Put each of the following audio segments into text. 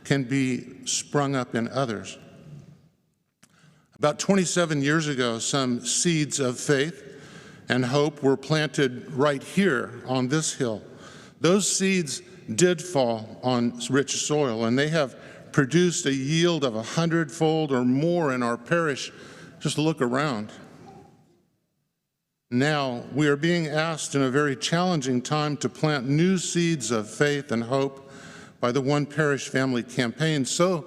can be sprung up in others. About 27 years ago, some seeds of faith and hope were planted right here on this hill. Those seeds did fall on rich soil, and they have produced a yield of 100-fold or more in our parish. Just look around. Now, we are being asked in a very challenging time to plant new seeds of faith and hope by the One Parish Family Campaign so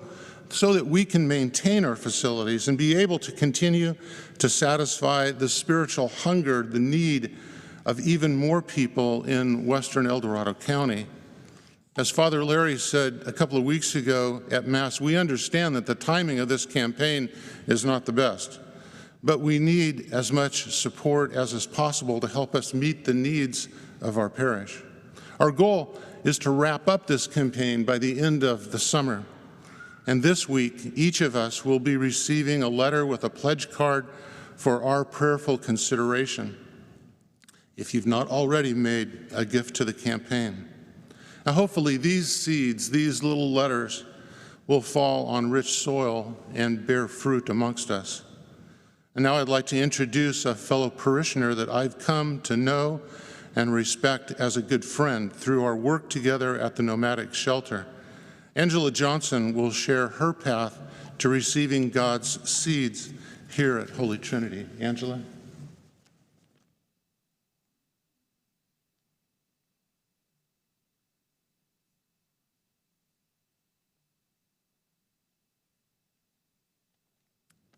that we can maintain our facilities and be able to continue to satisfy the spiritual hunger, the need of even more people in western El Dorado County. As Father Larry said a couple of weeks ago at Mass, we understand that the timing of this campaign is not the best, but we need as much support as is possible to help us meet the needs of our parish. Our goal is to wrap up this campaign by the end of the summer. And this week, each of us will be receiving a letter with a pledge card for our prayerful consideration, if you've not already made a gift to the campaign. Now, hopefully these seeds, these little letters, will fall on rich soil and bear fruit amongst us. And now I'd like to introduce a fellow parishioner that I've come to know and respect as a good friend through our work together at the nomadic shelter. Angela Johnson will share her path to receiving God's seeds here at Holy Trinity. Angela?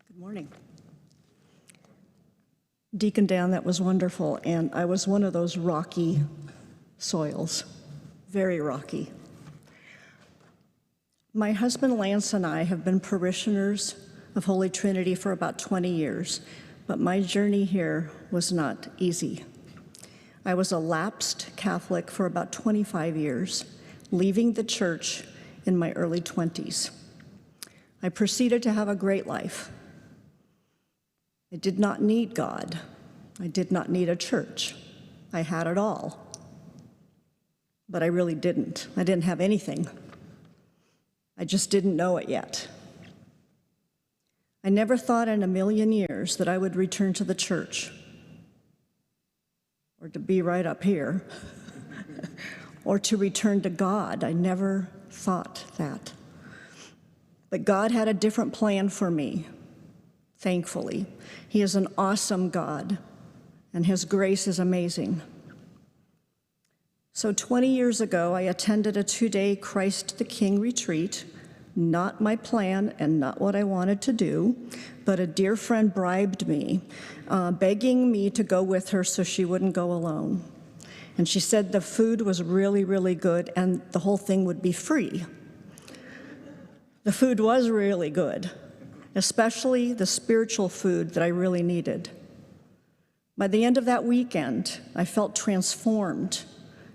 Good morning. Deacon Dan, that was wonderful, and I was one of those rocky soils, very rocky. My husband Lance and I have been parishioners of Holy Trinity for about 20 years, but my journey here was not easy. I was a lapsed Catholic for about 25 years, leaving the church in my early 20s. I proceeded to have a great life. I did not need God. I did not need a church. I had it all. But I really didn't. I didn't have anything. I just didn't know it yet. I never thought in a million years that I would return to the church, or to be right up here, or to return to God. I never thought that. But God had a different plan for me, thankfully. He is an awesome God, and His grace is amazing. So 20 years ago, I attended a 2-day Christ the King retreat. Not my plan and not what I wanted to do, but a dear friend bribed me, begging me to go with her so she wouldn't go alone. And she said the food was really, really good and the whole thing would be free. The food was really good, especially the spiritual food that I really needed. By the end of that weekend, I felt transformed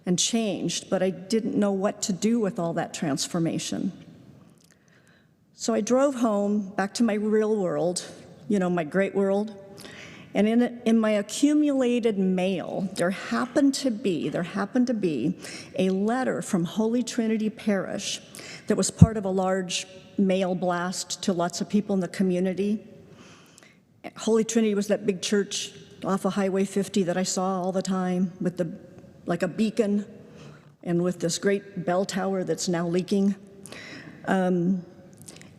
and changed, but I didn't know what to do with all that transformation. So I drove home back to my real world, my great world, and in my accumulated mail, there happened to be a letter from Holy Trinity Parish that was part of a large mail blast to lots of people in the community. Holy Trinity was that big church off of Highway 50 that I saw all the time with like a beacon and with this great bell tower that's now leaking.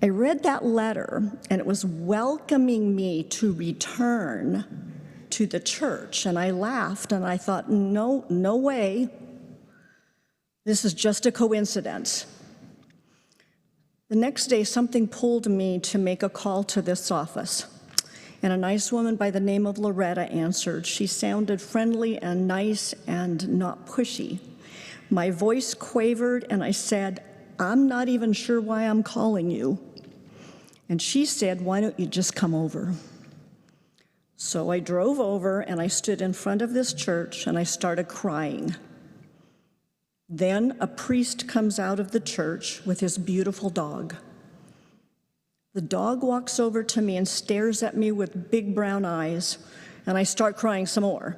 I read that letter, and it was welcoming me to return to the church, and I laughed, and I thought, no way. This is just a coincidence. The next day, something pulled me to make a call to this office, and a nice woman by the name of Loretta answered. She sounded friendly and nice and not pushy. My voice quavered, and I said, "I'm not even sure why I'm calling you." And she said, "Why don't you just come over?" So I drove over, and I stood in front of this church, and I started crying. Then a priest comes out of the church with his beautiful dog. The dog walks over to me and stares at me with big brown eyes, and I start crying some more.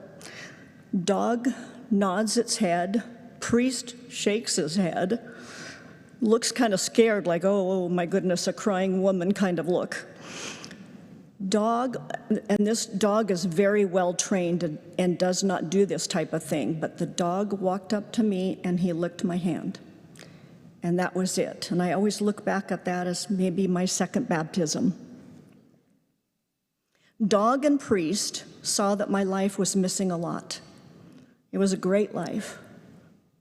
Dog nods its head, priest shakes his head, looks kind of scared, like, oh my goodness, a crying woman kind of look. And this dog is very well trained and does not do this type of thing, but the dog walked up to me and he licked my hand. And that was it. And I always look back at that as maybe my second baptism. Dog and priest saw that my life was missing a lot. It was a great life,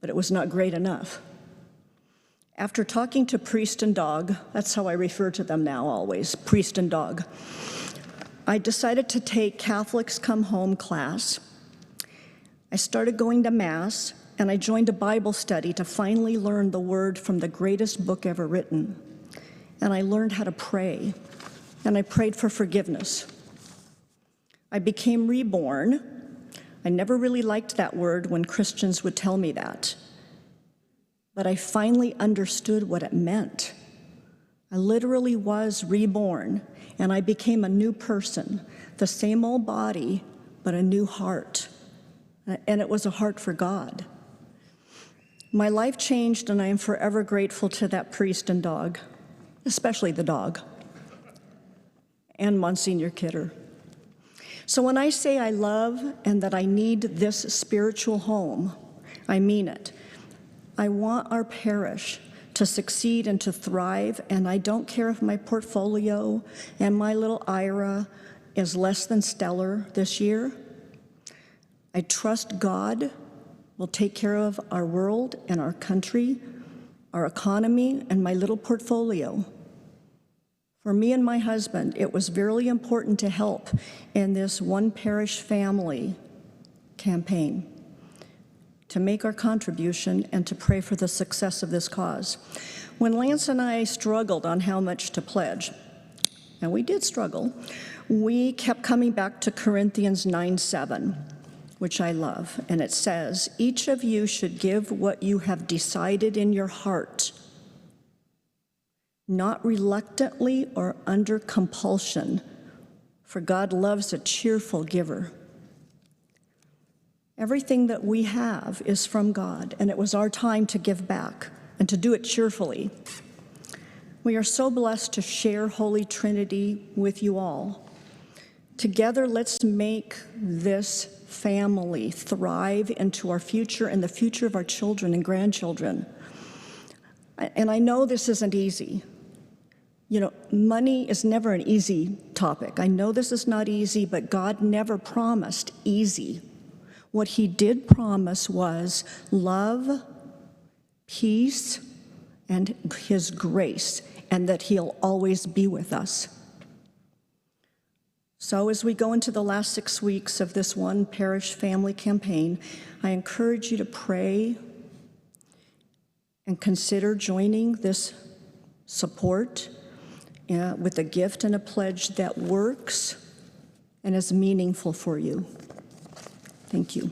but it was not great enough. After talking to priest and dog, that's how I refer to them now always, priest and dog, I decided to take Catholics Come Home class. I started going to Mass, and I joined a Bible study to finally learn the word from the greatest book ever written. And I learned how to pray, and I prayed for forgiveness. I became reborn. I never really liked that word when Christians would tell me that. But I finally understood what it meant. I literally was reborn, and I became a new person, the same old body, but a new heart. And it was a heart for God. My life changed, and I am forever grateful to that priest and dog, especially the dog, and Monsignor Kidder. So when I say I love and that I need this spiritual home, I mean it. I want our parish to succeed and to thrive, and I don't care if my portfolio and my little IRA is less than stellar this year. I trust God will take care of our world and our country, our economy, and my little portfolio. For me and my husband, it was very important to help in this One Parish Family campaign, to make our contribution and to pray for the success of this cause. When Lance and I struggled on how much to pledge, and we did struggle, we kept coming back to Corinthians 9:7, which I love, and it says, each of you should give what you have decided in your heart, not reluctantly or under compulsion, for God loves a cheerful giver. Everything that we have is from God, and it was our time to give back and to do it cheerfully. We are so blessed to share Holy Trinity with you all. Together, let's make this family thrive into our future and the future of our children and grandchildren. And I know this isn't easy. You know, money is never an easy topic. I know this is not easy, but God never promised easy. What he did promise was love, peace, and his grace, and that he'll always be with us. So as we go into the last 6 weeks of this One Parish Family campaign, I encourage you to pray and consider joining this support with a gift and a pledge that works and is meaningful for you. Thank you.